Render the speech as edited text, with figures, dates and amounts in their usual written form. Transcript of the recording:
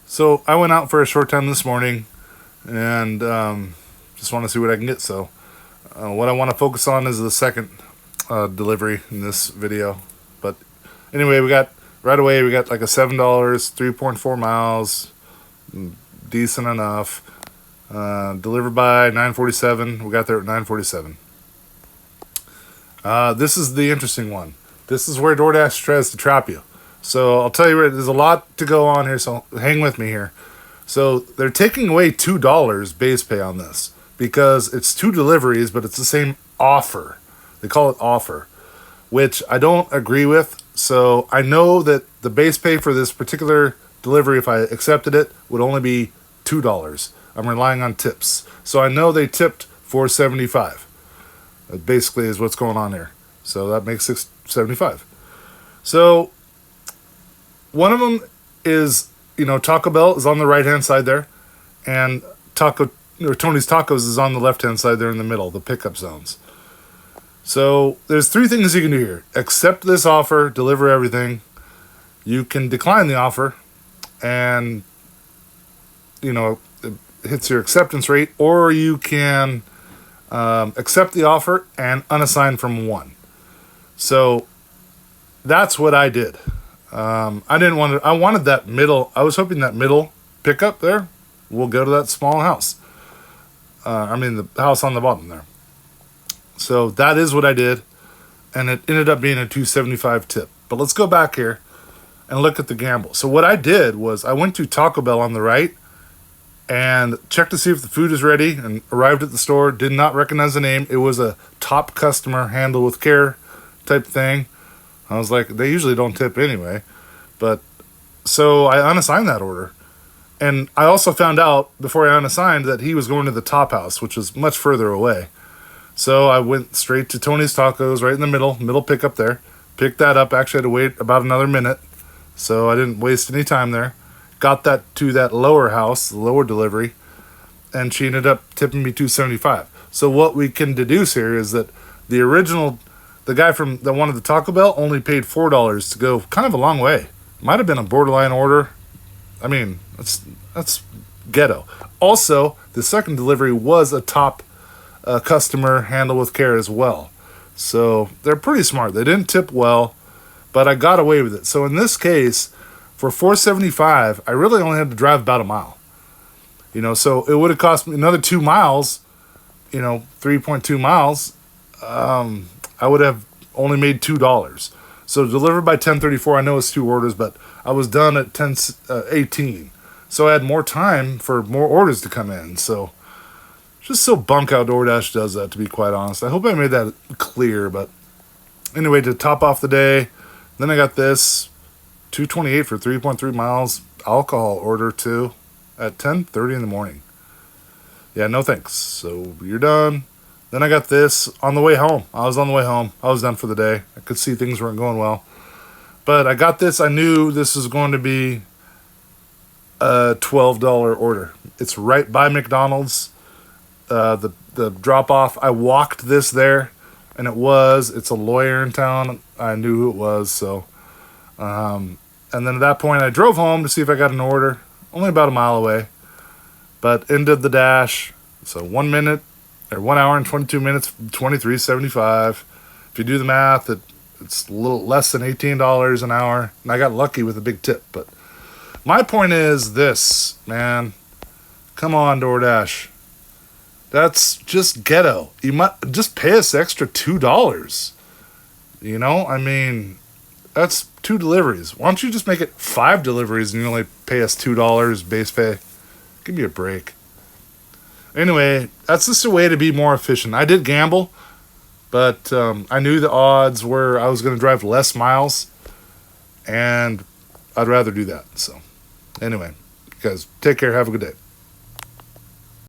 So I went out for a short time this morning and just want to see what I can get. So what I want to focus on is the second delivery in this video. But anyway, we got like a $7, 3.4 miles, decent enough. Delivered by 9:47. We got there at 9:47. This is the interesting one. This is where DoorDash tries to trap you. So I'll tell you, there's a lot to go on here, so hang with me here. So they're taking away $2 base pay on this because it's 2 deliveries, but it's the same offer. They call it offer, which I don't agree with. So I know that the base pay for this particular delivery, if I accepted it, would only be $2. I'm relying on tips. So I know they tipped $4.75. That basically is what's going on here. So that makes $6.75. So one of them is, Taco Bell is on the right-hand side there, and Tony's Tacos is on the left-hand side there in the middle, the pickup zones. So there's 3 things you can do here. Accept this offer, deliver everything. You can decline the offer, and, it hits your acceptance rate, or you can accept the offer and unassign from 1. So that's what I did. I wanted that middle. I was hoping that middle pickup there will go to that small house. The house on the bottom there. So that is what I did, and it ended up being a $2.75 tip. But let's go back here and look at the gamble. So what I did was I went to Taco Bell on the right and checked to see if the food is ready, and arrived at the store, did not recognize the name. It was a top customer, handle with care type thing. I was like, they usually don't tip anyway. But so I unassigned that order. And I also found out before I unassigned that he was going to the top house, which was much further away. So I went straight to Tony's Tacos right in the middle pickup there. Picked that up. Actually, I had to wait about another minute, so I didn't waste any time there. Got that to that lower house, the lower delivery, and she ended up tipping me $2.75. So what we can deduce here is that the guy that wanted the Taco Bell only paid $4 to go kind of a long way. Might have been a borderline order. I mean, that's ghetto. Also, the second delivery was a top customer, handle with care as well. So they're pretty smart. They didn't tip well, but I got away with it. So in this case, for $4.75, I really only had to drive about a mile. So it would have cost me another 2 miles, 3.2 miles. I would have only made $2. So delivered by 10:34, I know it's 2 orders, but I was done at 10:18. So I had more time for more orders to come in. So just so bunk how DoorDash does that, to be quite honest. I hope I made that clear, but anyway, to top off the day, then I got this $2.28 for 3.3 miles alcohol order too at 10:30 in the morning. Yeah, no thanks. So you're done. Then I got this on the way home. I was on the way home. I was done for the day. I could see things weren't going well. But I got this. I knew this was going to be a $12 order. It's right by McDonald's. The drop-off, I walked this there, and it's a lawyer in town. I knew who it was, so. And then at that point, I drove home to see if I got an order. Only about a mile away. But ended the dash. So 1 hour and 22 minutes, $23.75. If you do the math, it's a little less than $18 an hour. And I got lucky with a big tip. But my point is this, man. Come on, DoorDash. That's just ghetto. You might just pay us extra $2. That's 2 deliveries. Why don't you just make it 5 deliveries and you only pay us $2 base pay? Give me a break. Anyway, that's just a way to be more efficient. I did gamble, but I knew the odds were I was going to drive less miles, and I'd rather do that. So anyway, guys, take care. Have a good day.